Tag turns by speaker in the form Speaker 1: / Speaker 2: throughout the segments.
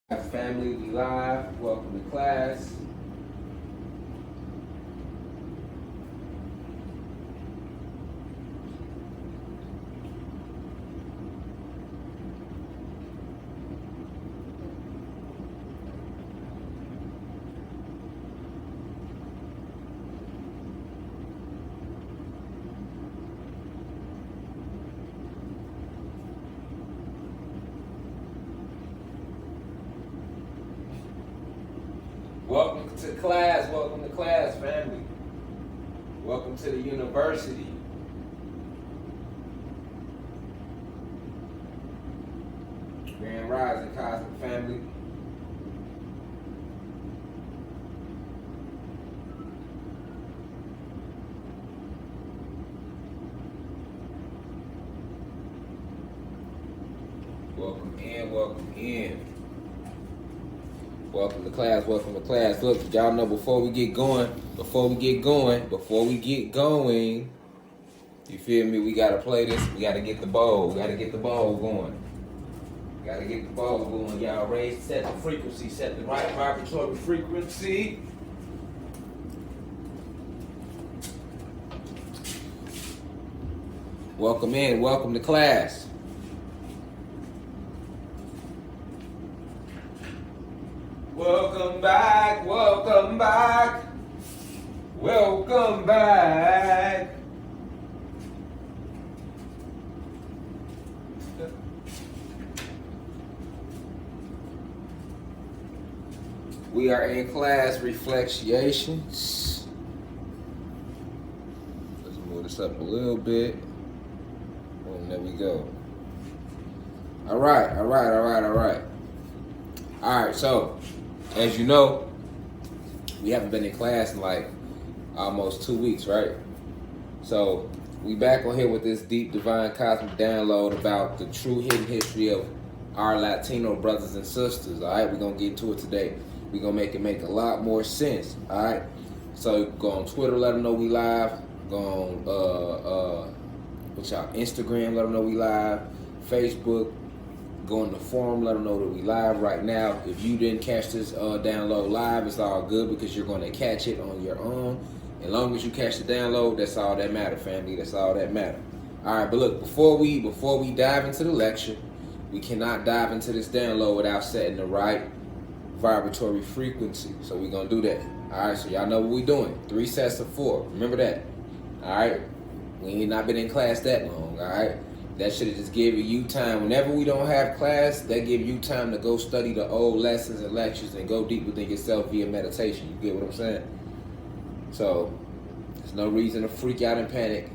Speaker 1: Family, we live. Welcome to class. Welcome to class, family. Welcome to the university. Grand Rising Cosmic family. Welcome in, welcome in. Welcome to class, welcome to class. Look, y'all know before we get going, you feel me? We gotta play this. We gotta get the bowl. We gotta get the bowl going. Y'all raise, set the frequency, set the right vibratory frequency. Welcome in, welcome to class. Welcome back, welcome back, welcome back. We are in class reflections. Let's move this up a little bit. And there we go. All right. All right, so as you know, we haven't been in class in like almost 2 weeks, right? So we back on here with this deep divine cosmic download about the true hidden history of our Latino brothers and sisters. All right, we're gonna get into it today. We're gonna make it make a lot more sense. All right, so go on Twitter, let them know we live. Go on Instagram, let them know we live. Facebook. Go on the forum, let them know that we live right now. If you didn't catch this download live, it's all good because you're going to catch it on your own. As long as you catch the download, that's all that matters, family. That's all that matters. All right, but look, before we dive into the lecture, we cannot dive into this download without setting the right vibratory frequency. So we're going to do that. All right, so y'all know what we're doing. 3 sets of 4. Remember that. All right, we ain't not been in class that long. All right. That should have just given you time. Whenever we don't have class, that give you time to go study the old lessons and lectures and go deep within yourself via meditation. You get what I'm saying? So, there's no reason to freak out and panic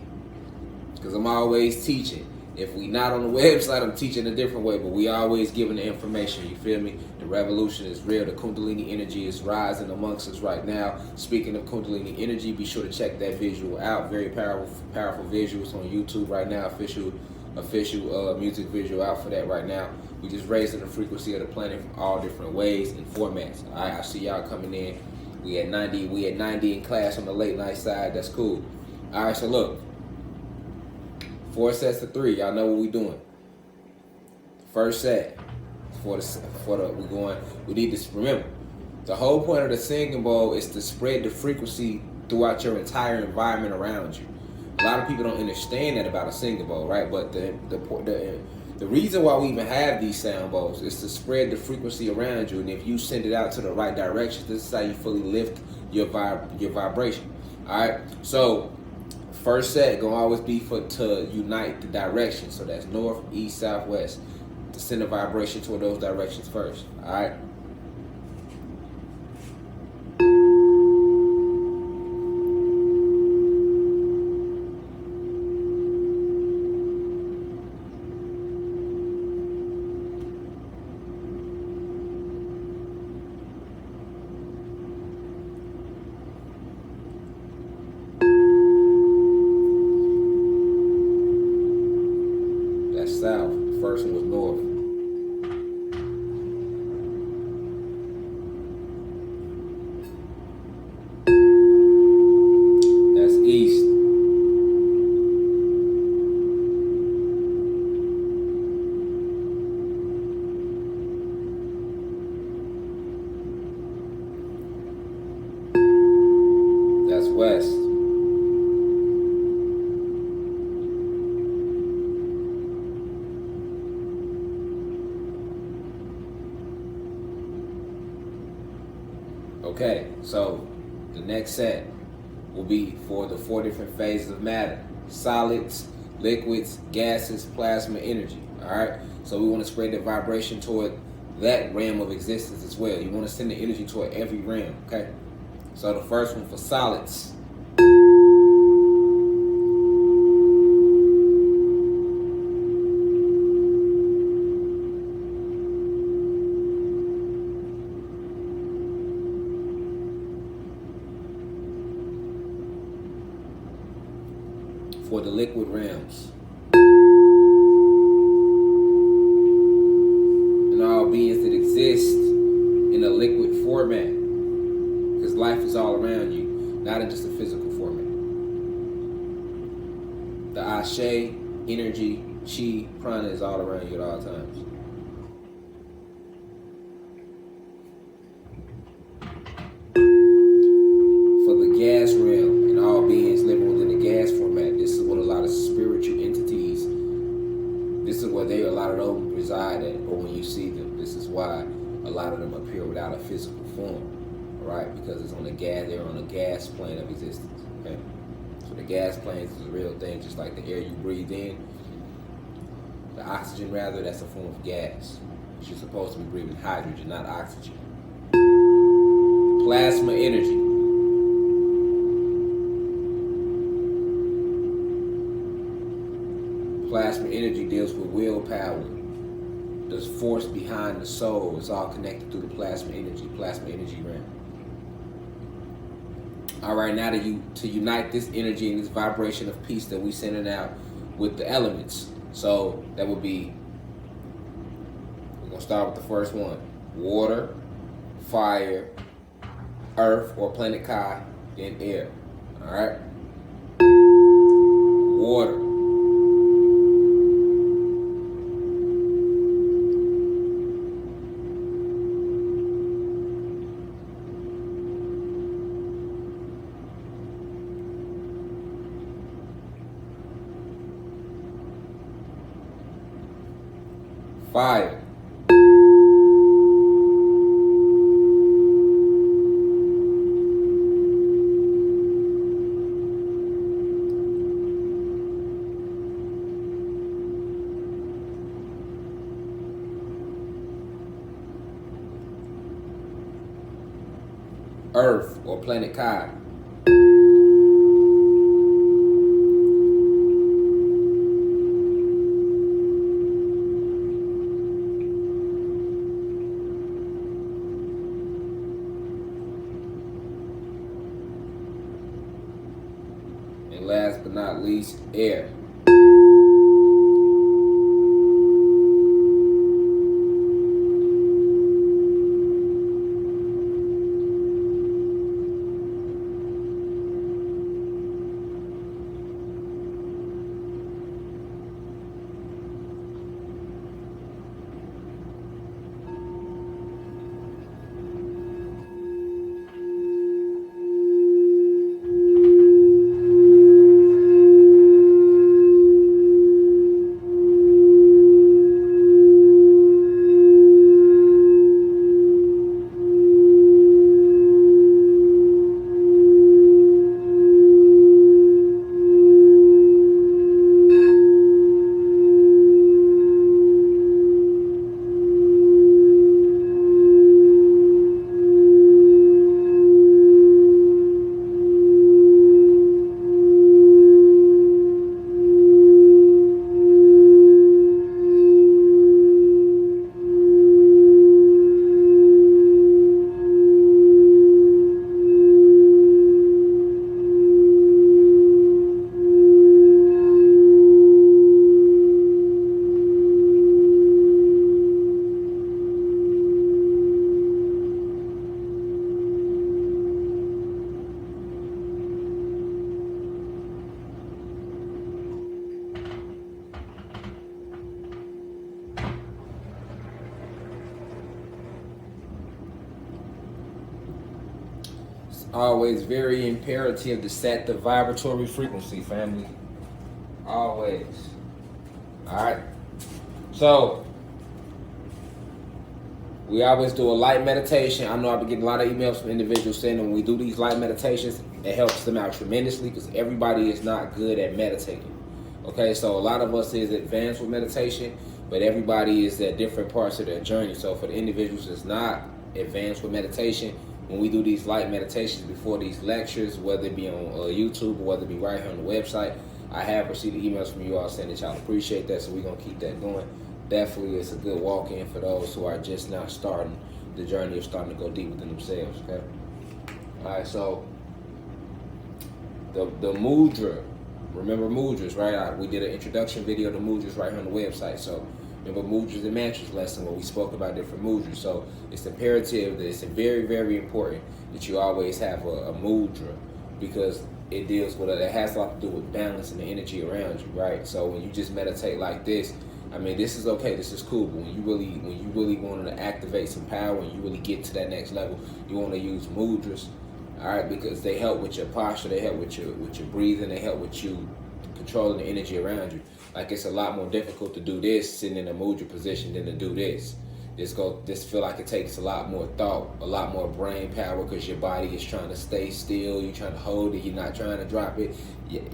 Speaker 1: because I'm always teaching. If we not on the website, I'm teaching a different way, but we always giving the information. You feel me? The revolution is real. The Kundalini energy is rising amongst us right now. Speaking of Kundalini energy, be sure to check that visual out. Very powerful visuals on YouTube right now. Official music visual out for that right now. We just raising the frequency of the planet from all different ways and formats. All right, I see y'all coming in. We at 90 in class on the late night side. That's cool. All right, so look, 4 sets of 3. Y'all know what we doing. First set we need to remember the whole point of the singing bowl is to spread the frequency throughout your entire environment around you. A lot of people don't understand that about a singing bowl, right? But the reason why we even have these sound bowls is to spread the frequency around you. And if you send it out to the right direction, this is how you fully lift your vibration. All right. So first set gonna always be to unite the direction. So that's north, east, south, west. To send a vibration toward those directions first. All right. South. The first one was north. That's east. Okay, so the next set will be for the 4 different phases of matter: solids, liquids, gases, plasma, energy. All right, so we want to spread the vibration toward that realm of existence as well. You want to send the energy toward every realm. Okay, so the first one for solids. For the liquid realms, and all beings that exist in a liquid format, because life is all around you, not in just a physical format. The Ashe, energy, chi, prana is all around you at all times. For the gas realm, and all beings living within the gas format, this is what a lot of spiritual entities, this is where a lot of them reside at, or when you see them. This is why a lot of them appear without a physical form, right? Because it's on the gas, they're on a gas plane of existence. Okay, so the gas plane is a real thing, just like the air you breathe in. The oxygen, rather, that's a form of gas. You're supposed to be breathing hydrogen, not oxygen. Plasma energy. Plasma energy deals with willpower. The force behind the soul is all connected through the plasma energy realm. All right, now to unite this energy and this vibration of peace that we sending out with the elements. So that would be, we're gonna start with the first one: water, fire, earth or planet Kai, then air. All right, water. Fire. Earth or planet Kai. And last but not least, air. Always very imperative to set the vibratory frequency, family. Always. All right. So We always do a light meditation. I know I've been getting a lot of emails from individuals saying that when we do these light meditations, it helps them out tremendously because everybody is not good at meditating. Okay, so a lot of us is advanced with meditation, but everybody is at different parts of their journey. So for the individuals that's not advanced with meditation, when we do these light meditations before these lectures, whether it be on YouTube or whether it be right here on the website, I have received emails from you all saying that y'all appreciate that, so we're going to keep that going. Definitely, it's a good walk-in for those who are just now starting the journey of starting to go deep within themselves, okay? All right, so the mudra, remember mudras, right? We did an introduction video to mudras right here on the website. So remember mudras and mantras lesson where we spoke about different mudras. So it's imperative that it's very, very important that you always have a mudra because it deals with it has a lot to do with balance and the energy around you, right? So when you just meditate like this, I mean, this is okay, this is cool, but when you really want to activate some power, when you really get to that next level, you want to use mudras, all right, because they help with your posture, they help with your breathing, they help with you controlling the energy around you. Like it's a lot more difficult to do this sitting in a mudra position than to do this. This feel like it takes a lot more thought, a lot more brain power because your body is trying to stay still, you're trying to hold it, you're not trying to drop it.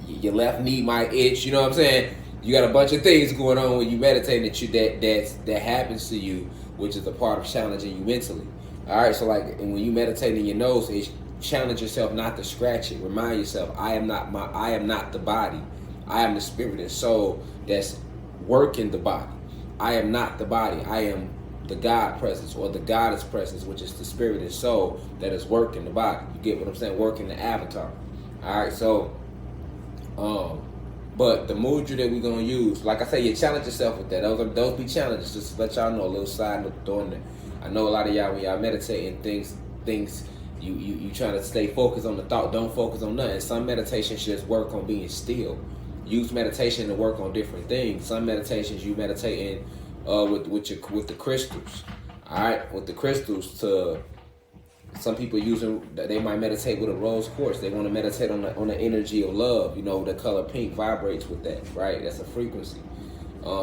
Speaker 1: Your left knee might itch, you know what I'm saying? You got a bunch of things going on when you meditate that happens to you, which is a part of challenging you mentally. All right, so like and when you meditate in your nose, it's challenge yourself not to scratch it. Remind yourself, I am not the body. I am the spirit and soul that's working the body. I am not the body. I am the God presence or the goddess presence, which is the spirit and soul that is working the body. You get what I'm saying? Working the avatar. All right, so but the mudra that we're gonna use, like I say, you challenge yourself with that. Those be challenges. Just to let y'all know, a little side note throwing there. I know a lot of y'all when y'all meditating things you trying to stay focused on the thought, don't focus on nothing. Some meditations just work on being still. Use meditation to work on different things. Some meditations you meditating with the crystals. All right, with the crystals to. Some people they might meditate with a rose quartz. They want to meditate on the energy of love. You know, the color pink vibrates with that, right? That's a frequency.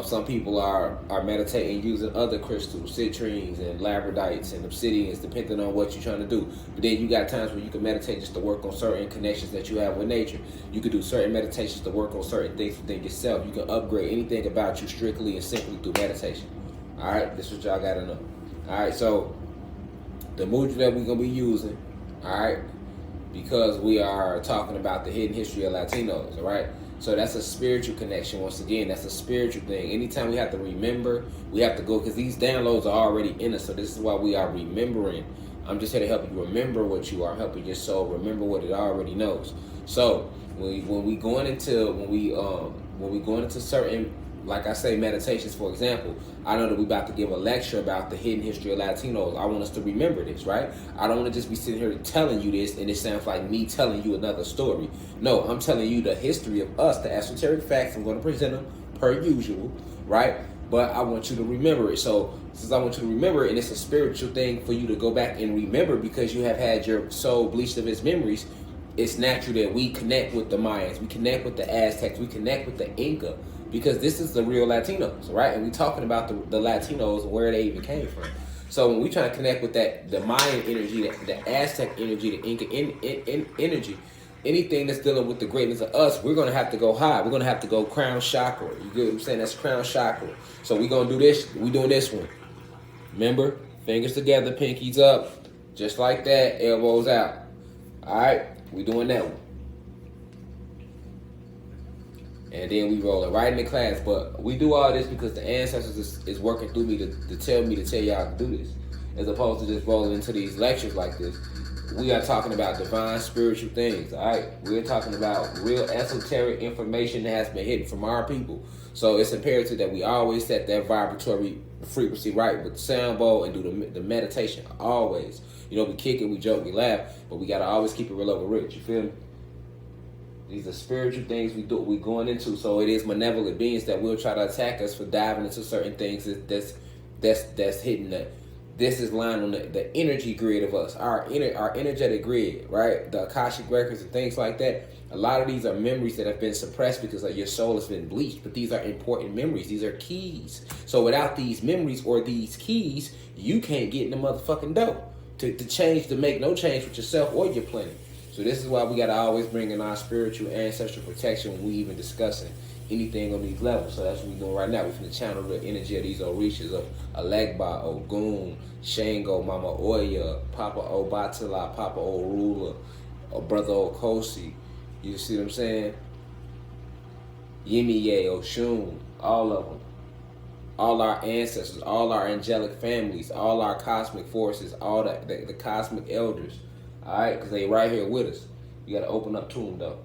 Speaker 1: Some people are meditating using other crystals, citrines and labradites and obsidians, depending on what you're trying to do. But then you got times where you can meditate just to work on certain connections that you have with nature. You can do certain meditations to work on certain things within yourself. You can upgrade anything about you strictly and simply through meditation. All right, this is what y'all got to know. All right, so the mudra that we're going to be using, all right, because we are talking about the hidden history of Latinos, all right? So that's a spiritual connection. Once again, that's a spiritual thing. Anytime we have to remember, we have to go, because these downloads are already in us. So this is why we are remembering. I'm just here to help you remember what you are, helping your soul remember what it already knows. So when we going into certain, like I say, meditations, for example, I know that we're about to give a lecture about the hidden history of Latinos. I want us to remember this, right? I don't want to just be sitting here telling you this and it sounds like me telling you another story. No, I'm telling you the history of us, the esoteric facts. I'm going to present them per usual, right? But I want you to remember it. So since I want you to remember it, and it's a spiritual thing for you to go back and remember because you have had your soul bleached of its memories, it's natural that we connect with the Mayans, we connect with the Aztecs, we connect with the Inca, because this is the real Latinos, right? And we're talking about the Latinos and where they even came from. So when we try to connect with the Mayan energy, the Aztec energy, the Inca energy, anything that's dealing with the greatness of us, we're going to have to go high. We're going to have to go crown chakra. You get what I'm saying? That's crown chakra. So we're going to do this. We're doing this one. Remember, fingers together, pinkies up, just like that, elbows out. All right, we're doing that one. And then we roll it right into class. But we do all this because the ancestors is working through me to tell y'all to do this. As opposed to just rolling into these lectures like this. We are talking about divine spiritual things, all right? We're talking about real esoteric information that has been hidden from our people. So it's imperative that we always set that vibratory frequency right with the sound bowl and do the meditation always. You know, we kick it, we joke, we laugh, but we got to always keep it real over rich. You feel me? These are spiritual things we going into. So it is malevolent beings that will try to attack us for diving into certain things that's hidden This is lying on the energy grid of us, our energetic grid, right? The Akashic records and things like that. A lot of these are memories that have been suppressed because like your soul has been bleached, but these are important memories. These are keys. So without these memories or these keys, you can't get in the motherfucking dough to change, to make no change with yourself or your planet. So this is why we gotta always bring in our spiritual ancestral protection when we even discussing anything on these levels. So that's what we're doing right now. We're finna channel the energy of these Orishas of Alegba, Ogun, Shango, Mama Oya, Papa Obatala, Papa Orula, or Brother Okosi. You see what I'm saying? Yimiye, Oshun, all of them. All our ancestors, all our angelic families, all our cosmic forces, all the cosmic elders. All right? Because they right here with us. You got to open up to them, though.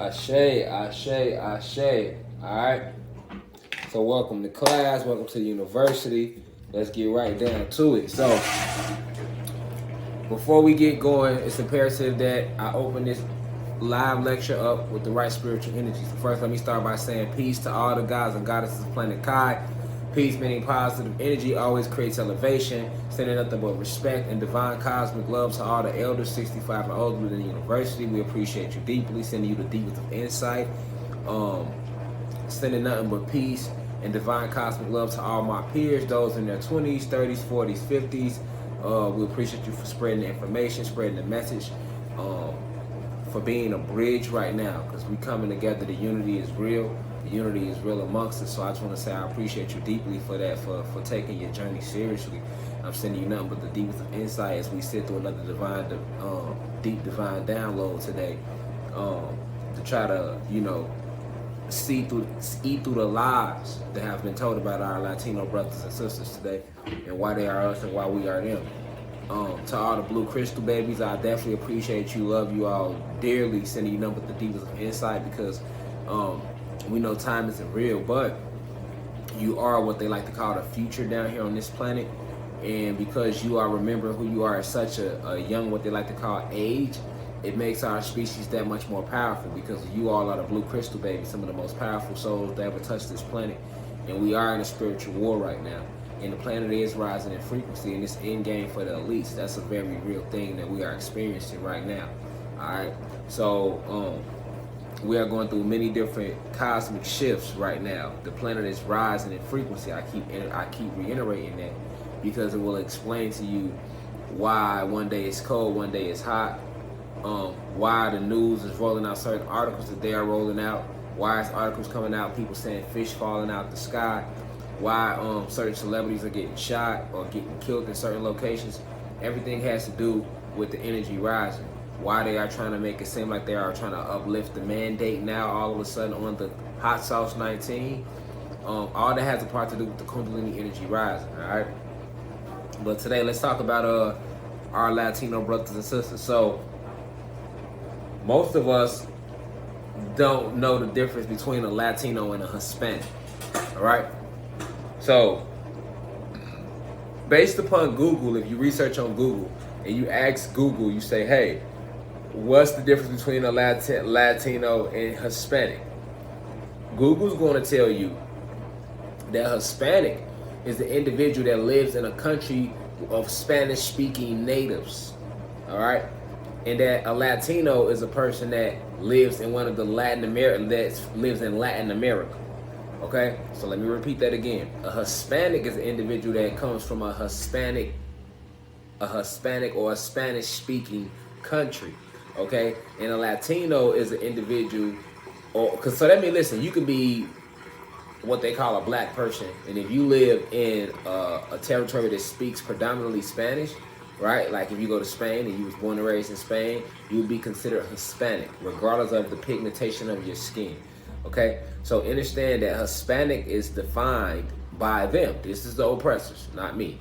Speaker 1: Ashe. Alright. So welcome to class, welcome to the university. Let's get right down to it. So before we get going, it's imperative that I open this live lecture up with the right spiritual energy. So first, let me start by saying peace to all the gods and goddesses of planet Kai. Peace meaning positive energy always creates elevation, sending nothing but respect and divine cosmic love to all the elders 65 and older within the university. We appreciate you deeply, sending you the deepest of insight. Sending nothing but peace and divine cosmic love to all my peers, those in their 20s, 30s, 40s, 50s. We appreciate you for spreading the information, spreading the message, for being a bridge right now, because we coming together. The unity is real. The unity is real amongst us. So I just want to say I appreciate you deeply for that, for taking your journey seriously. I'm sending you nothing but the deepest of insight as we sit through another deep divine download today, to try to, see through the lies that have been told about our Latino brothers and sisters today, and why they are us and why we are them. To all the blue crystal babies, I definitely appreciate you, love you all dearly, sending you nothing but the deepest of insight, because we know time isn't real, but you are what they like to call the future down here on this planet. And because you are remembering who you are at such a young, what they like to call age, it makes our species that much more powerful, because you all are the blue crystal babies, some of the most powerful souls that ever touched this planet. And we are in a spiritual war right now. And the planet is rising in frequency, and it's end game for the elites. That's a very real thing that we are experiencing right now. All right. So we are going through many different cosmic shifts right now. The planet is rising in frequency. I keep reiterating that, because it will explain to you why one day it's cold, one day it's hot. Why the news is rolling out certain articles that they are rolling out. Why is articles coming out, people saying fish falling out the sky. Why certain celebrities are getting shot or getting killed in certain locations. Everything has to do with the energy rising. Why they are trying to make it seem like they are trying to uplift the mandate now all of a sudden on the Hot Sauce 19. All that has a part to do with the Kundalini energy rising, all right? But today, let's talk about our Latino brothers and sisters. So most of us don't know the difference between a Latino and a Hispanic, all right? So, based upon Google, if you research on Google and you ask Google, you say, hey, what's the difference between a Latino and Hispanic? Google's going to tell you that Hispanic is the individual that lives in a country of Spanish-speaking natives, all right? And that a Latino is a person that lives in one of the lives in Latin America. Okay, so let me repeat that again. A Hispanic is an individual that comes from a Hispanic or a Spanish-speaking country. Okay, and a Latino is an individual, so that means, listen, you can be what they call a black person, and if you live in a territory that speaks predominantly Spanish, right? Like if you go to Spain and you was born and raised in Spain, you would be considered Hispanic, regardless of the pigmentation of your skin. Okay, so understand that Hispanic is defined by them. This is the oppressors, not me.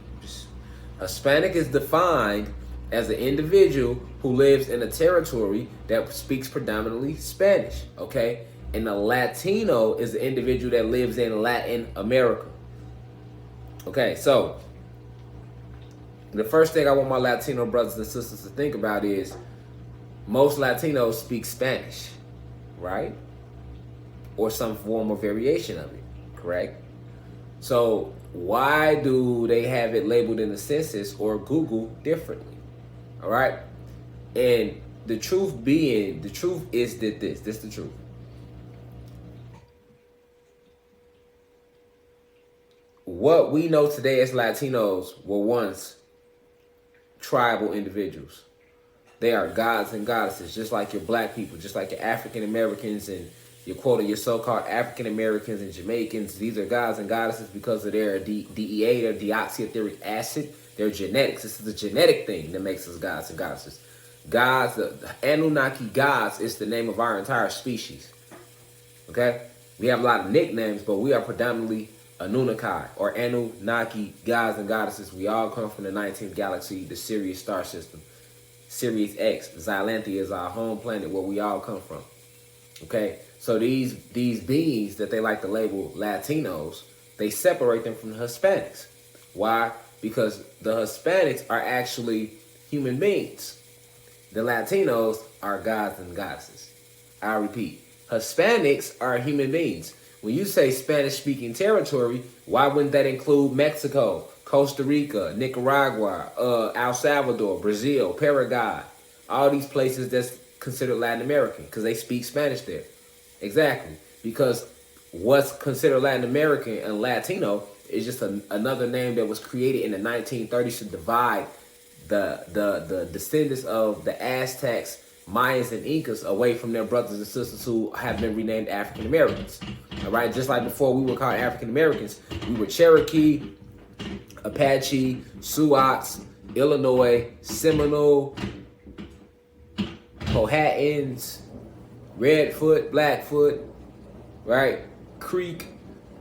Speaker 1: Hispanic is defined as an individual who lives in a territory that speaks predominantly Spanish, okay? And a Latino is an individual that lives in Latin America. Okay, so the first thing I want my Latino brothers and sisters to think about is most Latinos speak Spanish, right? Or some form or variation of it, correct? So why do they have it labeled in the census or Google differently? All right? And the truth is that this is the truth. What we know today as Latinos were once tribal individuals. They are gods and goddesses, just like your black people, just like your African Americans and your so-called African Americans and Jamaicans. These are gods and goddesses because of their DEA, their deoxyetheric acid, their genetics. This is a genetic thing that makes us gods and goddesses. Gods, the Anunnaki gods is the name of our entire species. Okay? We have a lot of nicknames, but we are predominantly Anunnaki or Anunnaki gods and goddesses. We all come from the 19th galaxy, the Sirius star system. Sirius X, Xylanthia is our home planet where we all come from. Okay, so these beings that they like to label Latinos, they separate them from the Hispanics. Why? Because the Hispanics are actually human beings. The Latinos are gods and goddesses. I repeat, Hispanics are human beings. When you say Spanish-speaking territory, why wouldn't that include Mexico, Costa Rica, Nicaragua, El Salvador, Brazil, Paraguay, all these places that's considered Latin American because they speak Spanish there? Exactly, because what's considered Latin American and Latino is just another name that was created in the 1930s to divide the descendants of the Aztecs, Mayans, and Incas away from their brothers and sisters who have been renamed African Americans. All right, just like before we were called African Americans, we were Cherokee, Apache, Sioux, Illinois, Seminole, Powhatans, Redfoot, Blackfoot, right? Creek,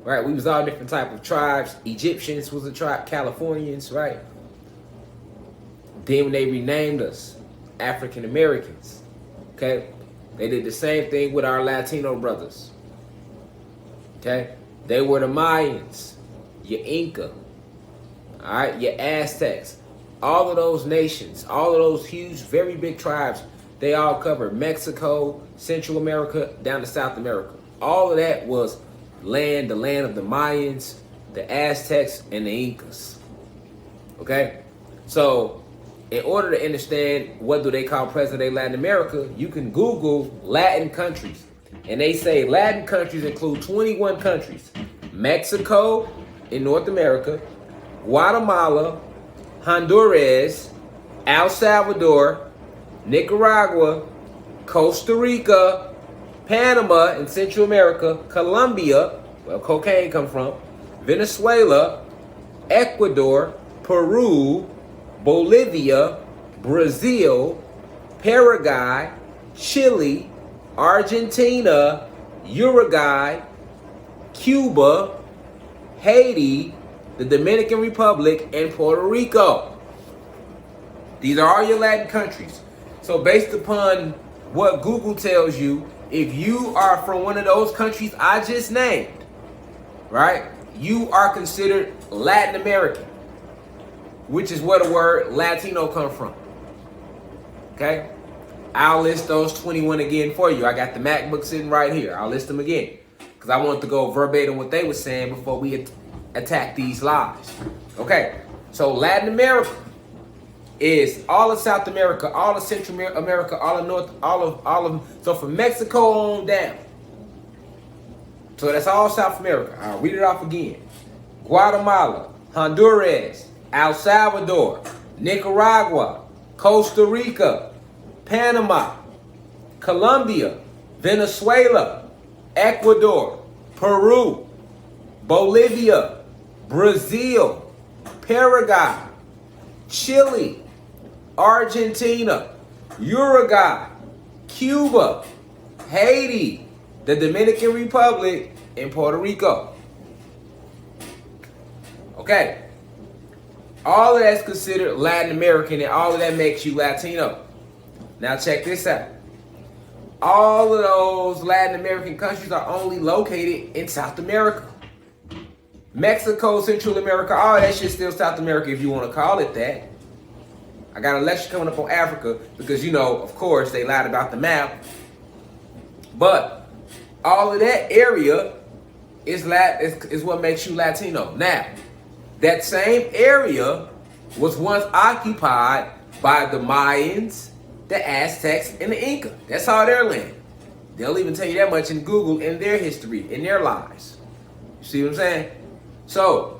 Speaker 1: right? We was all different type of tribes. Egyptians was a tribe, Californians, right? Then when they renamed us African Americans, okay? They did the same thing with our Latino brothers. Okay? They were the Mayans, your Inca, all right, your Aztecs. All of those nations, all of those huge, very big tribes, they all covered Mexico, Central America, down to South America. All of that was the land of the Mayans, the Aztecs, and the Incas. Okay? So, in order to understand what do they call present-day Latin America, you can Google Latin countries. And they say Latin countries include 21 countries. Mexico in North America, Guatemala, Honduras, El Salvador, Nicaragua, Costa Rica, Panama in Central America, Colombia, where cocaine come from, Venezuela, Ecuador, Peru, Bolivia, Brazil, Paraguay, Chile, Argentina, Uruguay, Cuba, Haiti, the Dominican Republic, and Puerto Rico. These are all your Latin countries. So based upon what Google tells you, if you are from one of those countries I just named, right, you are considered Latin American, which is where the word Latino comes from. Okay? I'll list those 21 again for you. I got the MacBook sitting right here. I'll list them again because I want to go verbatim what they were saying before we attack these lies. Okay, so Latin America is all of South America, all of Central America, all of North, all of so from Mexico on down. So that's all South America. I'll read it off again. Guatemala, Honduras, El Salvador, Nicaragua, Costa Rica, Panama, Colombia, Venezuela, Ecuador, Peru, Bolivia, Brazil, Paraguay, Chile, Argentina, Uruguay, Cuba, Haiti, the Dominican Republic, and Puerto Rico. Okay. All of that's considered Latin American, and all of that makes you Latino. Now check this out. All of those Latin American countries are only located in South America. Mexico, Central America, all that shit's still South America if you want to call it that. I got a lecture coming up on Africa because, you know, of course, they lied about the map. But all of that area is what makes you Latino. Now, that same area was once occupied by the Mayans, the Aztecs, and the Inca. That's all their land. They'll even tell you that much in Google in their history, in their lives. You see what I'm saying? So,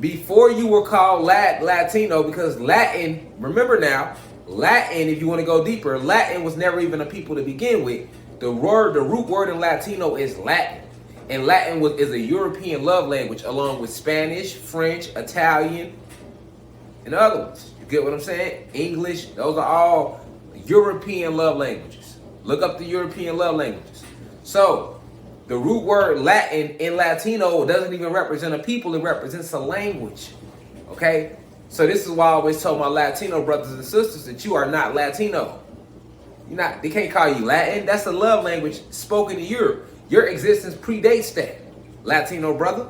Speaker 1: before you were called Latino, because Latin, remember now, Latin, if you want to go deeper, Latin was never even a people to begin with. The root word in Latino is Latin. And Latin is a European love language along with Spanish, French, Italian, and other ones. You get what I'm saying? English, those are all European love languages. Look up the European love languages. So, the root word Latin in Latino doesn't even represent a people, it represents a language. Okay? So this is why I always tell my Latino brothers and sisters that you are not Latino. They can't call you Latin. That's a love language spoken in Europe. Your existence predates that, Latino brother.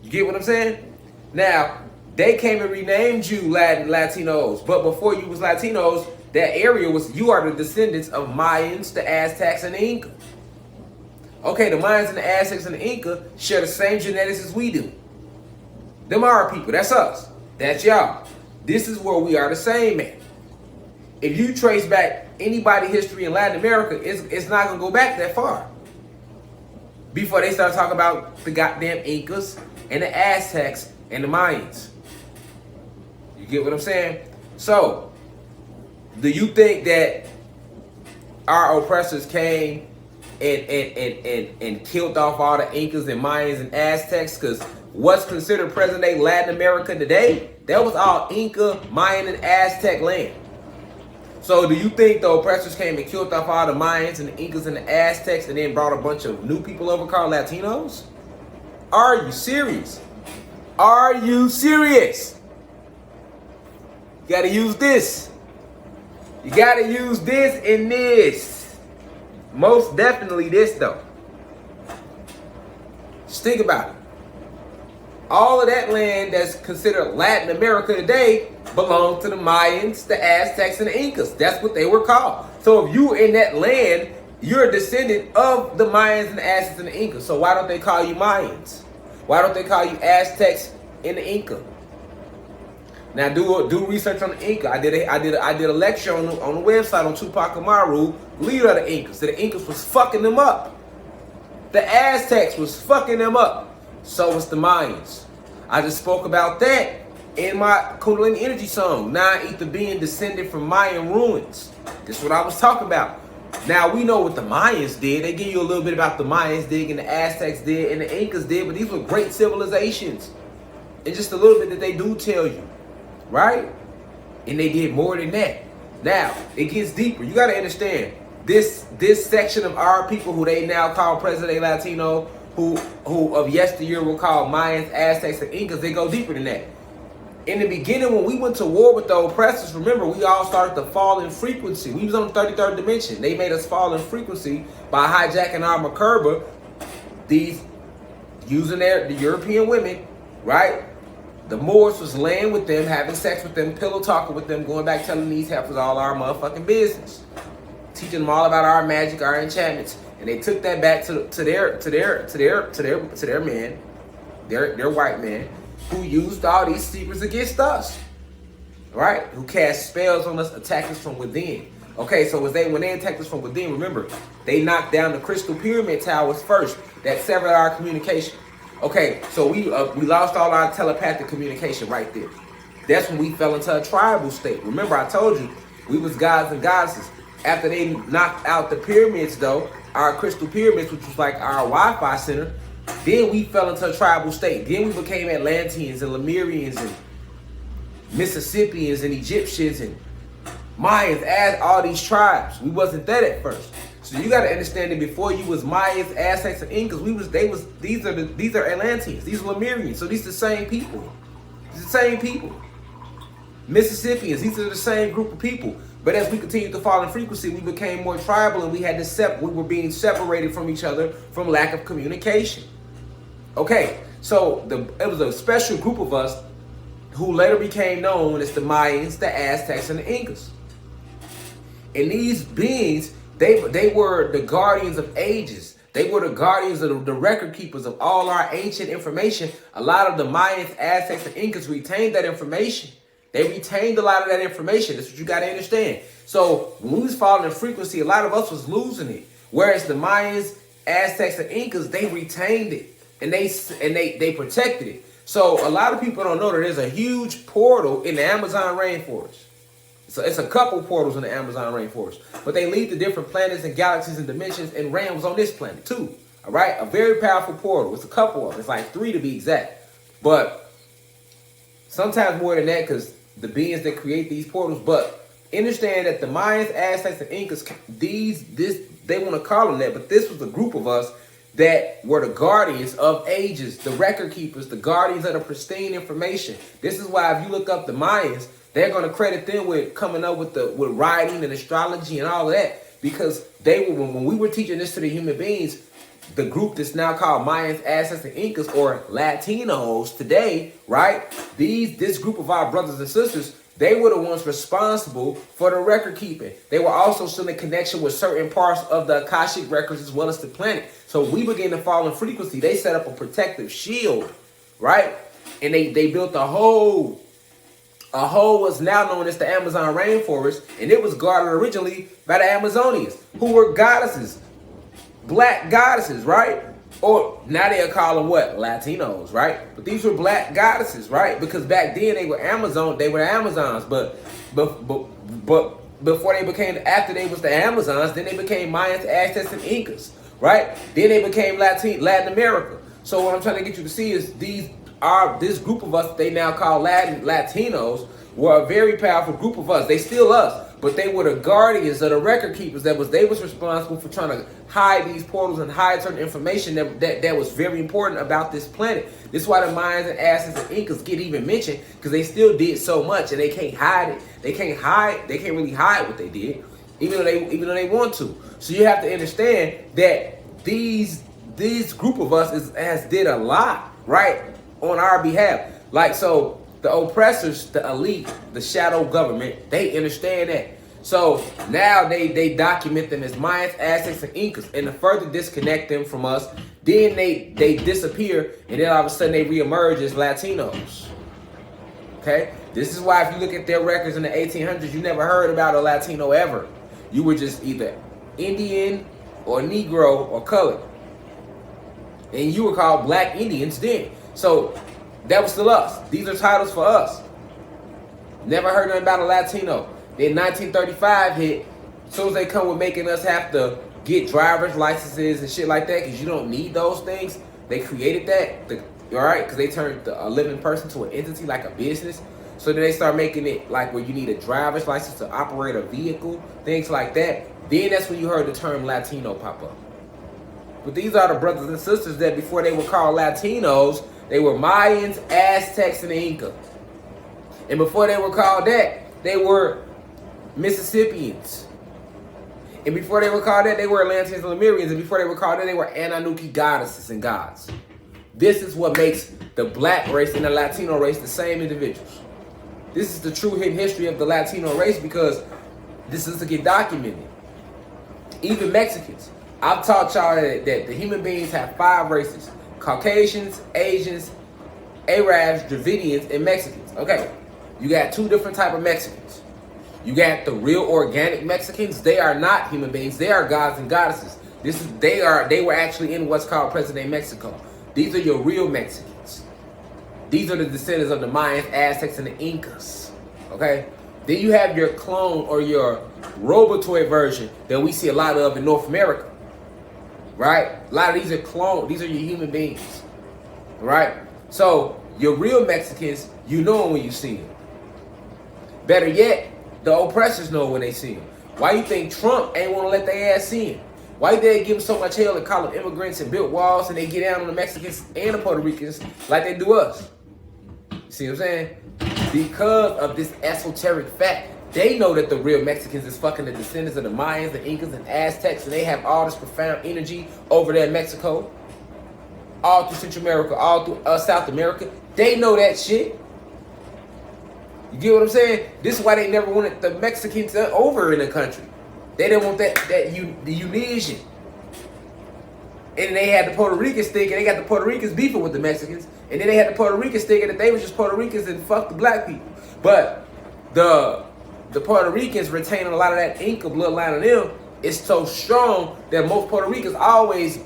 Speaker 1: You get what I'm saying? Now, they came and renamed you Latinos, but before you was Latinos, that area was, you are the descendants of Mayans, the Aztecs, and the Inca. Okay, the Mayans and the Aztecs and the Inca share the same genetics as we do. Them are our people. That's us. That's y'all. This is where we are the same at. If you trace back anybody history in Latin America, it's not going to go back that far. Before they start talking about the goddamn Incas and the Aztecs and the Mayans. You get what I'm saying? So, do you think that our oppressors came and killed off all the Incas and Mayans and Aztecs? Because what's considered present-day Latin America today, that was all Inca, Mayan, and Aztec land. So do you think the oppressors came and killed off all the Mayans and the Incas and the Aztecs and then brought a bunch of new people over called Latinos? Are you serious? Are you serious? You gotta use this. You gotta use this and this. Most definitely this though. Just think about it. All of that land that's considered Latin America today belonged to the Mayans, the Aztecs, and the Incas. That's what they were called. So if you were in that land, you're a descendant of the Mayans and the Aztecs and the Incas. So why don't they call you Mayans? Why don't they call you Aztecs and the Inca? Now do research on the Inca. I did a lecture on the website on Tupac Amaru, leader of the Incas. So the Incas was fucking them up. The Aztecs was fucking them up. So was the Mayans. I just spoke about that in my Kundalini Energy song, Nine Ether being descended from Mayan ruins. This is what I was talking about. Now we know what the Mayans did. They give you a little bit about the Mayans did and the Aztecs did and the Incas did, but these were great civilizations. And just a little bit that they do tell you, right? And they did more than that. Now, it gets deeper. You got to understand, this section of our people who they now call present-day Latino, who of yesteryear were called Mayans, Aztecs, and Incas, they go deeper than that. In the beginning, when we went to war with the oppressors, remember, we all started to fall in frequency. We was on the 33rd dimension. They made us fall in frequency by hijacking our Makerba, these using the European women, right? The Moors was laying with them, having sex with them, pillow talking with them, going back telling these heifers all our motherfucking business, teaching them all about our magic, our enchantments. And they took that back to their men, their white men, who used all these secrets against us, right? Who cast spells on us, attacked us from within. Okay, so when they attacked us from within, remember, they knocked down the crystal pyramid towers first. That severed our communication. Okay, so we lost all our telepathic communication right there. That's when we fell into a tribal state. Remember, I told you, we was gods and goddesses. After they knocked out the pyramids, though, our crystal pyramids, which was like our Wi-Fi center, then we fell into a tribal state. Then we became Atlanteans and Lemurians and Mississippians and Egyptians and Mayans, as all these tribes. We wasn't that at first. So you got to understand that before you was Mayans, Aztecs, and Incas, these are Atlanteans, these are Lemurians. So these are the same people. These are the same people. Mississippians, these are the same group of people. But as we continued to fall in frequency, we became more tribal, and we were being separated from each other from lack of communication. Okay, so it was a special group of us who later became known as the Mayans, the Aztecs, and the Incas. And these beings, they were the guardians of ages. They were the guardians of the record keepers of all our ancient information. A lot of the Mayans, Aztecs, and Incas retained that information. They retained a lot of that information. That's what you got to understand. So when we was falling in frequency, a lot of us was losing it. Whereas the Mayans, Aztecs, and Incas, they retained it and they protected it. So a lot of people don't know that there's a huge portal in the Amazon rainforest. So it's a couple portals in the Amazon rainforest, but they lead to different planets and galaxies and dimensions and realms on this planet too. All right, a very powerful portal. It's a couple of them. It's like 3 to be exact, but sometimes more than that because the beings that create these portals. But understand that the Mayans, Aztecs, and Incas, they want to call them that, but this was a group of us that were the guardians of ages, the record keepers, the guardians of the pristine information. This is why if you look up the Mayans, they're going to credit them with coming up with writing and astrology and all of that, because they were, when we were teaching this to the human beings, the group that's now called Mayans, Aztecs, and Incas, or Latinos today, right? This group of our brothers and sisters, they were the ones responsible for the record keeping. They were also still in connection with certain parts of the Akashic records as well as the planet. So we began to fall in frequency. They set up a protective shield, right? And they built a whole what's now known as the Amazon rainforest, and it was guarded originally by the Amazonians, who were goddesses, black goddesses, right? Or now they'll call them what? Latinos, right? But these were black goddesses, right? Because back then they were Amazons, but before they became, after they was the Amazons, then they became Mayans, Aztecs, and Incas, right? Then they became Latin America. So what I'm trying to get you to see is this group of us, they now call Latinos, were a very powerful group of us. They still us, but they were the guardians of the record keepers. They was responsible for trying to hide these portals and hide certain information that was very important about this planet. This is why the Mayans and Aztecs and Incas get even mentioned, because they still did so much and they can't hide it. They can't really hide what they did, even though they want to. So you have to understand that these group of us has did a lot, right, on our behalf. Like, so the oppressors, the elite, the shadow government, they understand that. So now they document them as Mayans, Aztecs, and Incas, and to further disconnect them from us, then they disappear, and then all of a sudden they reemerge as Latinos. Okay? This is why if you look at their records in the 1800s, you never heard about a Latino ever. You were just either Indian or Negro or colored. And you were called Black Indians then. So that was still us. These are titles for us. Never heard nothing about a Latino. Then 1935 hit. As soon as they come with making us have to get driver's licenses and shit like that, because you don't need those things. They created that, all right, because they turned a living person to an entity, like a business. So then they start making it like where you need a driver's license to operate a vehicle, things like that. Then that's when you heard the term Latino pop up. But these are the brothers and sisters that before they were called Latinos, they were Mayans, Aztecs, and Inca. And before they were called that, they were Mississippians. And before they were called that, they were Atlanteans and Lemurians. And before they were called that, they were Anunnaki goddesses and gods. This is what makes the black race and the Latino race the same individuals. This is the true hidden history of the Latino race, because this is to get documented. Even Mexicans. I've taught y'all that the human beings have 5 races: Caucasians, Asians, Arabs, Dravidians, and Mexicans. Okay, you got 2 different type of Mexicans. You got the real organic Mexicans. They are not human beings. They are gods and goddesses. They were actually in what's called present-day Mexico. These are your real Mexicans. These are the descendants of the Mayans, Aztecs, and the Incas. Okay? Then you have your clone or your robotoid version that we see a lot of in North America. Right? A lot of these are clones. These are your human beings. Right? So, your real Mexicans, you know them when you see them. Better yet, the oppressors know when they see them. Why you think Trump ain't want to let their ass see him? Why they give them so much hell and call them immigrants and built walls, and they get down on the Mexicans and the Puerto Ricans like they do us? You see what I'm saying? Because of this esoteric fact. They know that the real Mexicans is fucking the descendants of the Mayans, the Incas, and Aztecs, and they have all this profound energy over there in Mexico, all through Central America, all through South America. They know that shit. You get what I'm saying? This is why they never wanted the Mexicans over in the country. They didn't want the Unisian. And they had the Puerto Ricans thinking, they got the Puerto Ricans beefing with the Mexicans, and then they had the Puerto Ricans thinking that they was just Puerto Ricans and fuck the black people. But the Puerto Ricans retaining a lot of that Inca bloodline of them is so strong that most Puerto Ricans always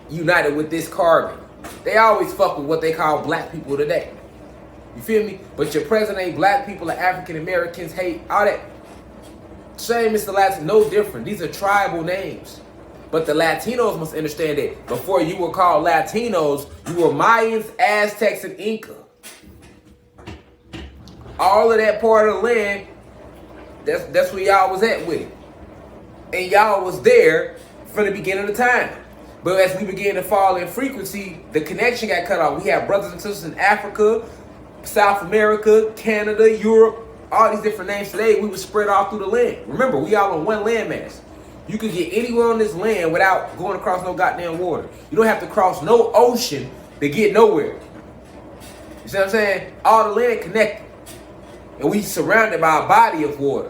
Speaker 1: united with this carbon. They always fuck with what they call black people today. You feel me? But your present-day black people and African Americans hate all that. Same as the Latin, no different. These are tribal names. But the Latinos must understand that before you were called Latinos, you were Mayans, Aztecs, and Inca. All of that part of the land, that's where y'all was at with it. And y'all was there from the beginning of the time. But as we began to fall in frequency, the connection got cut off. We have brothers and sisters in Africa, South America, Canada, Europe, all these different names today, we were spread all through the land. Remember, we all on one landmass. You can get anywhere on this land without going across no goddamn water. You don't have to cross no ocean to get nowhere. You see what I'm saying? All the land connected. And we surrounded by a body of water,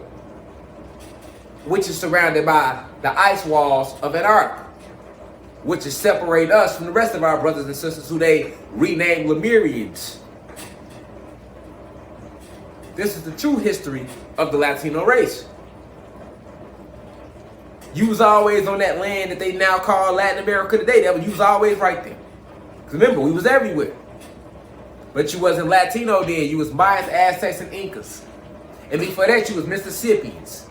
Speaker 1: which is surrounded by the ice walls of Antarctica, which is separate us from the rest of our brothers and sisters who they renamed Lemurians. This is the true history of the Latino race. You was always on that land that they now call Latin America today. You was always right there. Because remember, we was everywhere. But you wasn't Latino then. You was Mayans, Aztecs, and Incas. And before that, you was Mississippians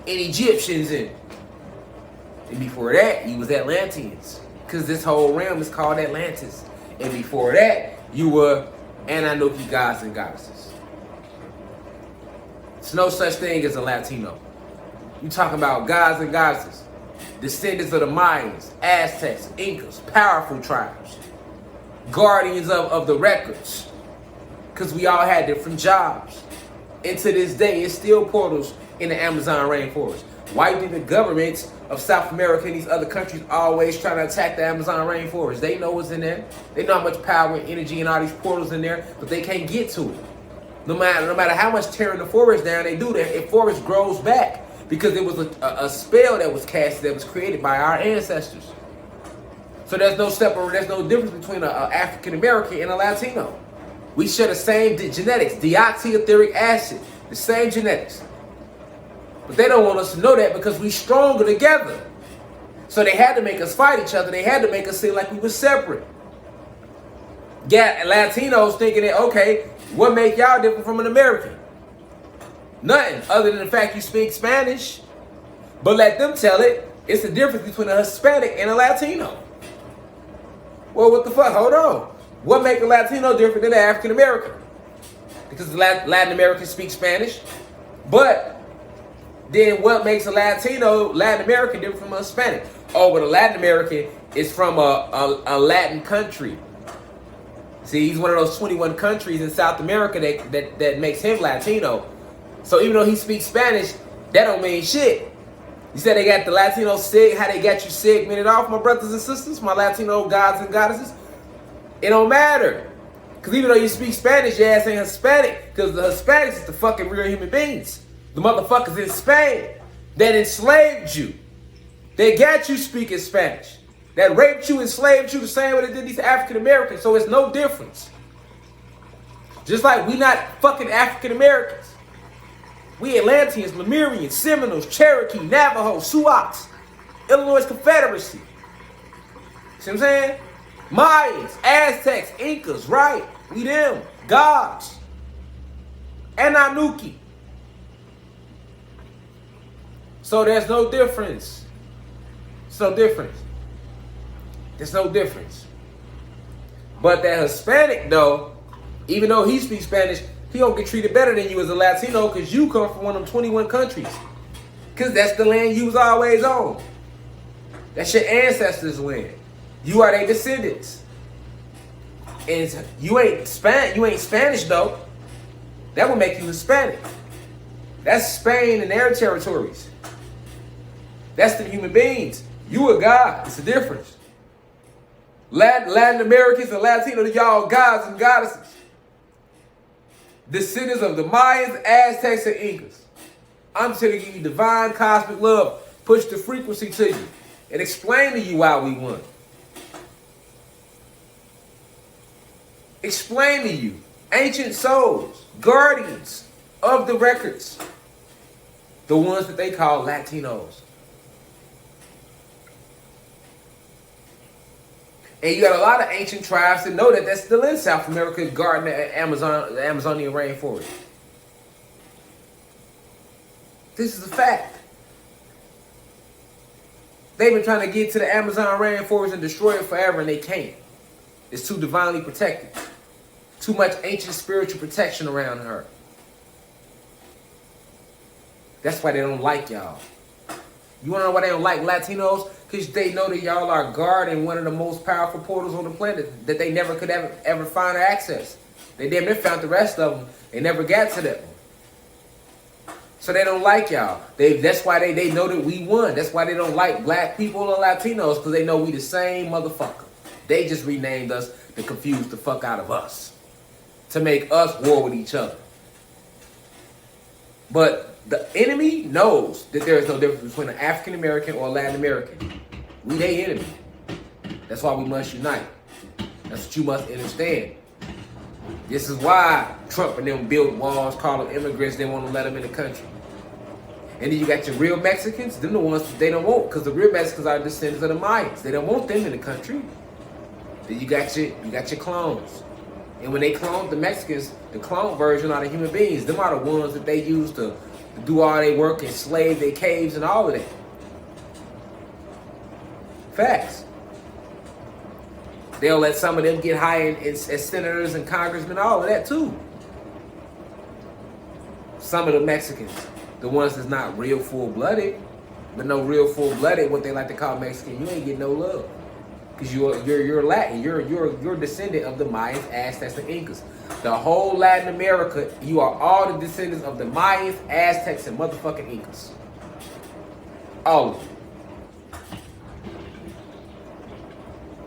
Speaker 1: and Egyptians. And before that, you was Atlanteans. Because this whole realm is called Atlantis. And before that, you were Anunnaki gods and goddesses. There's no such thing as a Latino. You talking about gods and goddesses, descendants of the Mayans, Aztecs, Incas, powerful tribes, guardians of the records, because we all had different jobs. And to this day, it's still portals in the Amazon rainforest. Why do the governments of South America and these other countries always trying to attack the Amazon rainforest? They know what's in there. They know how much power and energy and all these portals in there, but they can't get to it. No matter how much tearing the forest down they do, that forest grows back. Because it was a spell that was cast, that was created by our ancestors. So there's no difference between an African American and a Latino. We share the same genetics, deoxyetheric acid, the same genetics. But they don't want us to know that because we stronger together. So they had to make us fight each other. They had to make us seem like we were separate. Yeah, Latinos thinking that, okay, what make y'all different from an American? Nothing other than the fact you speak Spanish. But let them tell it. It's the difference between a Hispanic and a Latino. Well, what the fuck? Hold on. What makes a Latino different than an African American? Because Latin Americans speak Spanish. But then what makes a Latin American different from a Hispanic? Oh, but a Latin American is from a Latin country. See, he's one of those 21 countries in South America that makes him Latino. So even though he speaks Spanish, that don't mean shit. You said they got the Latino how they got you segmented off, my brothers and sisters, my Latino gods and goddesses? It don't matter. Because even though you speak Spanish, your ass ain't Hispanic. Because the Hispanics is the fucking real human beings. The motherfuckers in Spain that enslaved you. They got you speaking Spanish. That raped you, enslaved you the same way they did these African Americans. So it's no difference. Just like we not fucking African Americans. We Atlanteans, Lemurians, Seminoles, Cherokee, Navajo, Sioux, Illinois Confederacy. See what I'm saying? Mayans, Aztecs, Incas, right? We them. Gods. Anunnaki. So there's no difference. There's no difference. There's no difference. But that Hispanic, though, even though he speaks Spanish, he don't get treated better than you as a Latino because you come from one of them 21 countries. Because that's the land you was always on. That's your ancestors' land. You are their descendants. And you ain't Spanish though. That would make you Hispanic. That's Spain and their territories. That's the human beings. You a god. It's a difference. Latin Americans and Latinos, y'all gods and goddesses. Descendants of the Mayans, Aztecs, and Incas. I'm just here to give you divine cosmic love. Push the frequency to you. And explain to you why we won. Explain to you. Ancient souls. Guardians of the records. The ones that they call Latinos. And you got a lot of ancient tribes that know that that's still in South America, guarding the Amazonian rainforest. This is a fact. They've been trying to get to the Amazon rainforest and destroy it forever, and they can't. It's too divinely protected. Too much ancient spiritual protection around her. That's why they don't like y'all. You want to know why they don't like Latinos? Because they know that y'all are guarding one of the most powerful portals on the planet that they never could ever find or access. They damn near found the rest of them. They never got to that one. So they don't like y'all. That's why they know that we won. That's why they don't like black people or Latinos, because they know we the same motherfucker. They just renamed us to confuse the fuck out of us, to make us war with each other. But the enemy knows that there is no difference between an African American or a Latin American. We their enemy. That's why we must unite. That's what you must understand. This is why Trump and them built walls, call them immigrants, they want to let them in the country. And then you got your real Mexicans, them the ones that they don't want, because the real Mexicans are descendants of the Mayans. They don't want them in the country. Then you got your clones. And when they clone the Mexicans, the clone version are the human beings. Them are the ones that they use to do all their work, enslave their caves and all of that. Facts. They'll let some of them get high as senators and congressmen, all of that too. Some of the Mexicans, the ones that's not real full-blooded, but no real full-blooded, what they like to call Mexican, you ain't getting no love. Because you're Latin, you're descendant of the Mayans, Aztecs, and Incas. The whole Latin America, you are all the descendants of the Mayans, Aztecs, and motherfucking Incas. All of them.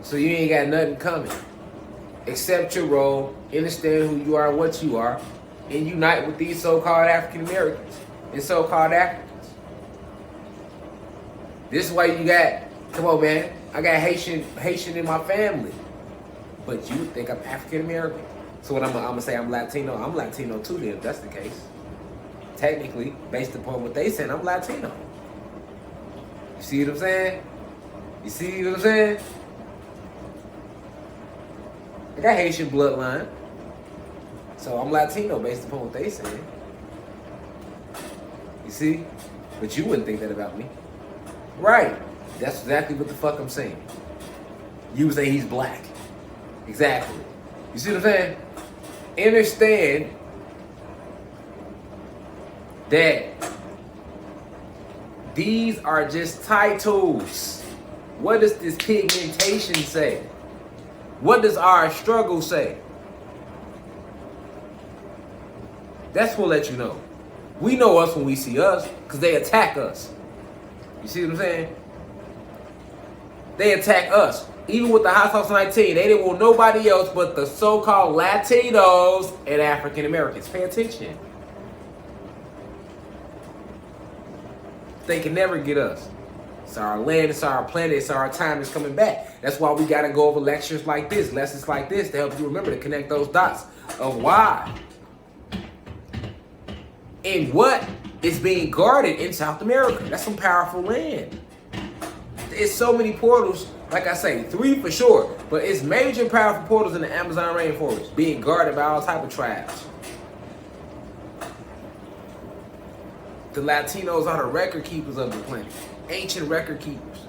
Speaker 1: So you ain't got nothing coming. Accept your role, understand who you are, what you are, and unite with these so-called African Americans and so-called Africans. This is why you got, come on man, I got Haitian in my family. But you think I'm African American. So what I'm gonna say I'm Latino. I'm Latino too then, if that's the case. Technically, based upon what they said, I'm Latino. You see what I'm saying? You see what I'm saying? I got Haitian bloodline. So I'm Latino based upon what they said. You see? But you wouldn't think that about me. Right. That's exactly what the fuck I'm saying. You say he's black. Exactly. You see what I'm saying? Understand that these are just titles. What does this pigmentation say? What does our struggle say? That's what let you know. We know us when we see us because they attack us. You see what I'm saying? They attack us. Even with the Hot Sauce 19, they didn't want nobody else but the so-called Latinos and African Americans. Pay attention. They can never get us. It's our land, it's our planet, it's our time is coming back. That's why we got to go over lectures like this, lessons like this to help you remember to connect those dots of why and what is being guarded in South America. That's some powerful land. It's so many portals, like I say, 3 for sure, but it's major powerful portals in the Amazon rainforest being guarded by all type of tribes. The Latinos are the record keepers of the planet. Ancient record keepers.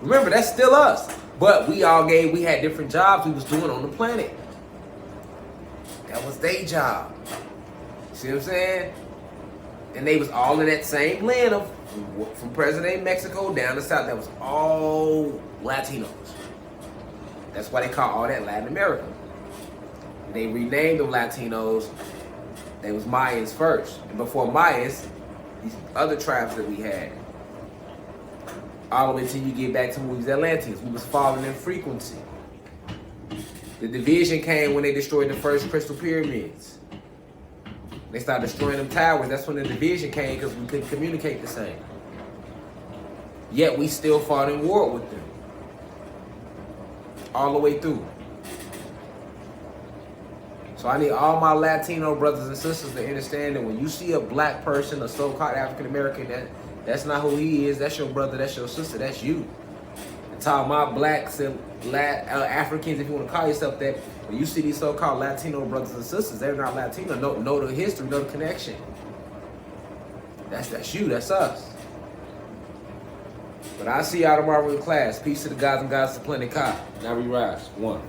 Speaker 1: Remember, that's still us. But we had different jobs we was doing on the planet. That was their job. See what I'm saying? And they was all in that same land of from present-day Mexico down to south. That was all Latinos. That's why they call all that Latin America. They renamed them Latinos. They was Mayans first. And before Mayans, these other tribes that we had. All the way till you get back to when we was Atlanteans. We was falling in frequency. The division came when they destroyed the first crystal pyramids. They started destroying them towers. That's when the division came because we couldn't communicate the same. Yet we still fought in war with them. All the way through. So I need all my Latino brothers and sisters to understand that when you see a black person, a so-called African American, that's not who he is. That's your brother. That's your sister. That's you. And to all my blacks and Africans, if you want to call yourself that, when you see these so-called Latino brothers and sisters, they're not Latino. Know the history, know the connection. That's you. That's us. But I see y'all tomorrow in class. Peace to the gods and gods to plenty. Now we rise. 1.